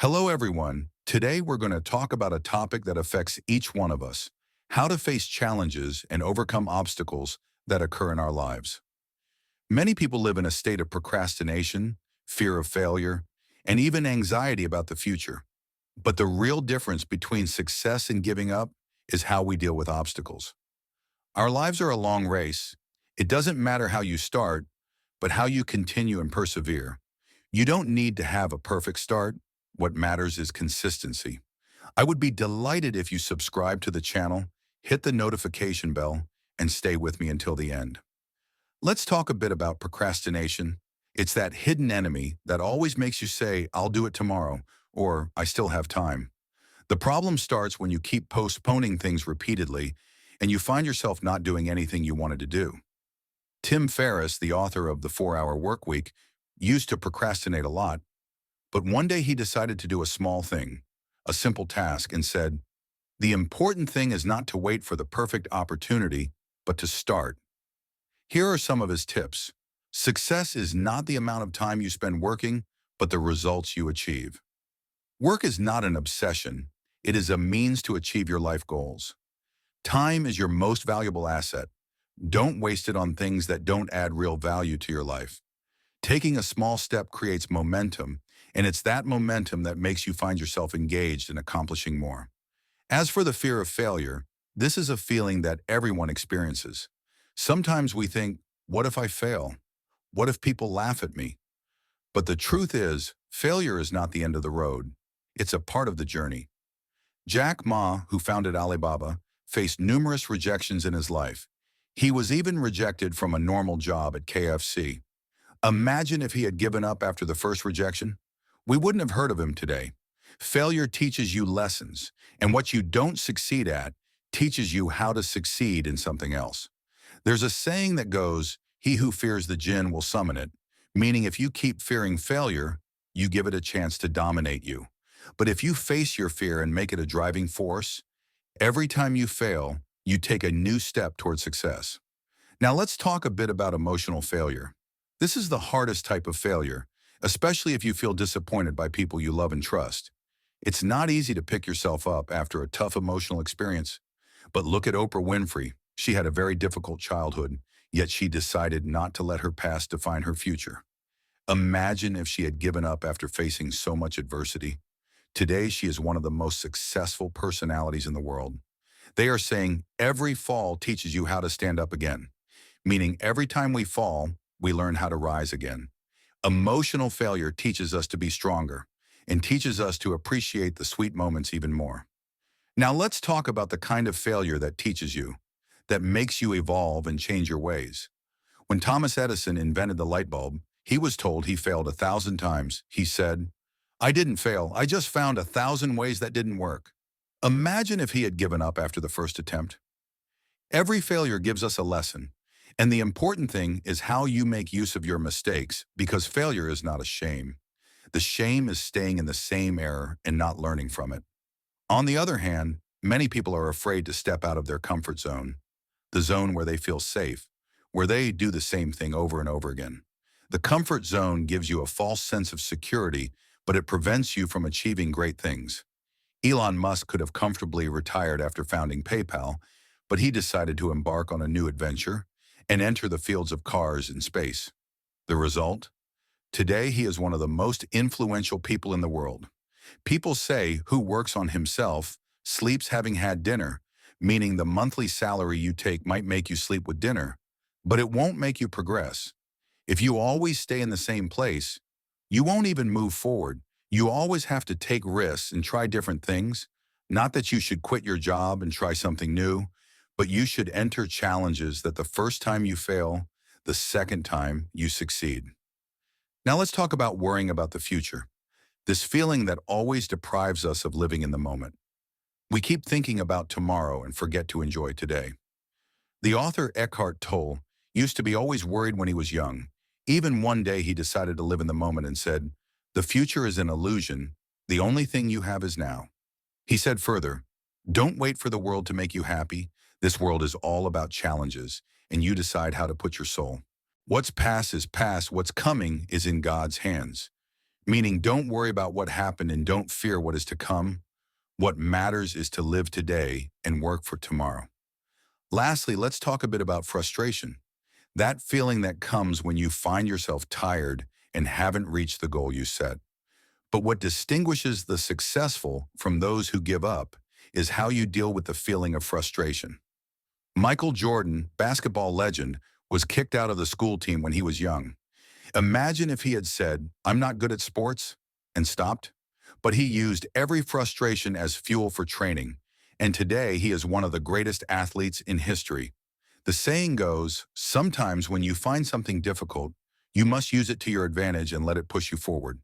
Hello, everyone. Today, we're going to talk about a topic that affects each one of us: how to face challenges and overcome obstacles that occur in our lives. Many people live in a state of procrastination, fear of failure, and even anxiety about the future. But the real difference between success and giving up is how we deal with obstacles. Our lives are a long race. It doesn't matter how you start, but how you continue and persevere. You don't need to have a perfect start. What matters is consistency. I would be delighted if you subscribe to the channel, hit the notification bell, and stay with me until the end. Let's talk a bit about procrastination. It's that hidden enemy that always makes you say, "I'll do it tomorrow," or "I still have time." The problem starts when you keep postponing things repeatedly and you find yourself not doing anything you wanted to do. Tim Ferriss, the author of The 4-Hour Workweek, used to procrastinate a lot, but one day he decided to do a small thing, a simple task, and said, "The important thing is not to wait for the perfect opportunity, but to start." Here are some of his tips. Success is not the amount of time you spend working, but the results you achieve. Work is not an obsession. It is a means to achieve your life goals. Time is your most valuable asset. Don't waste it on things that don't add real value to your life. Taking a small step creates momentum, and it's that momentum that makes you find yourself engaged in accomplishing more. As for the fear of failure, this is a feeling that everyone experiences. Sometimes we think, what if I fail? What if people laugh at me? But the truth is, failure is not the end of the road. It's a part of the journey. Jack Ma, who founded Alibaba, faced numerous rejections in his life. He was even rejected from a normal job at KFC. Imagine if he had given up after the first rejection. We wouldn't have heard of him today. Failure teaches you lessons, and what you don't succeed at teaches you how to succeed in something else. There's a saying that goes, "He who fears the jinn will summon it," meaning if you keep fearing failure, you give it a chance to dominate you. But if you face your fear and make it a driving force, every time you fail, you take a new step toward success. Now let's talk a bit about emotional failure. This is the hardest type of failure, especially if you feel disappointed by people you love and trust. It's not easy to pick yourself up after a tough emotional experience. But look at Oprah Winfrey. She had a very difficult childhood, yet she decided not to let her past define her future. Imagine if she had given up after facing so much adversity. Today, she is one of the most successful personalities in the world. They are saying every fall teaches you how to stand up again, meaning every time we fall, we learn how to rise again. Emotional failure teaches us to be stronger and teaches us to appreciate the sweet moments even more. Now let's talk about the kind of failure that teaches you, that makes you evolve and change your ways. When Thomas Edison invented the light bulb, he was told he failed 1,000 times. He said, "I didn't fail, I just found 1,000 ways that didn't work." Imagine if he had given up after the first attempt. Every failure gives us a lesson, and the important thing is how you make use of your mistakes, because failure is not a shame. The shame is staying in the same error and not learning from it. On the other hand, many people are afraid to step out of their comfort zone, the zone where they feel safe, where they do the same thing over and over again. The comfort zone gives you a false sense of security, but it prevents you from achieving great things. Elon Musk could have comfortably retired after founding PayPal, but he decided to embark on a new adventure and enter the fields of cars and space. The result? Today, he is one of the most influential people in the world. People say who works on himself sleeps having had dinner, meaning the monthly salary you take might make you sleep with dinner, but it won't make you progress. If you always stay in the same place, you won't even move forward. You always have to take risks and try different things. Not that you should quit your job and try something new, but you should enter challenges that the first time you fail, the second time you succeed. Now let's talk about worrying about the future, this feeling that always deprives us of living in the moment. We keep thinking about tomorrow and forget to enjoy today. The author Eckhart Tolle used to be always worried when he was young. Even one day he decided to live in the moment and said, "The future is an illusion. The only thing you have is now." He said further, "Don't wait for the world to make you happy. This world is all about challenges, and you decide how to put your soul. What's past is past. What's coming is in God's hands." meaning don't worry about what happened and don't fear what is to come. What matters is to live today and work for tomorrow. Lastly, let's talk a bit about frustration. That feeling that comes when you find yourself tired and haven't reached the goal you set. But what distinguishes the successful from those who give up is how you deal with the feeling of frustration. Michael Jordan, basketball legend, was kicked out of the school team when he was young. Imagine if he had said, "I'm not good at sports," and stopped. But he used every frustration as fuel for training, and today he is one of the greatest athletes in history. The saying goes, sometimes when you find something difficult, you must use it to your advantage and let it push you forward.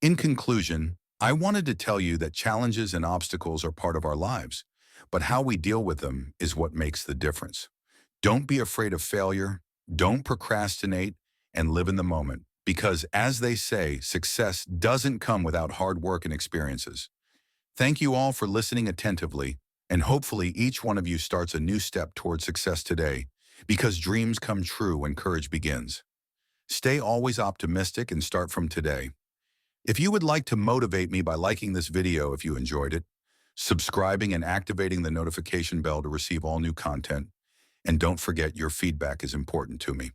In conclusion, I wanted to tell you that challenges and obstacles are part of our lives, but how we deal with them is what makes the difference. Don't be afraid of failure, don't procrastinate, and live in the moment. Because as they say, success doesn't come without hard work and experiences. Thank you all for listening attentively, and hopefully each one of you starts a new step towards success today, because dreams come true when courage begins. Stay always optimistic and start from today. If you would like to motivate me by liking this video if you enjoyed it, subscribing and activating the notification bell to receive all new content, and don't forget your feedback is important to me.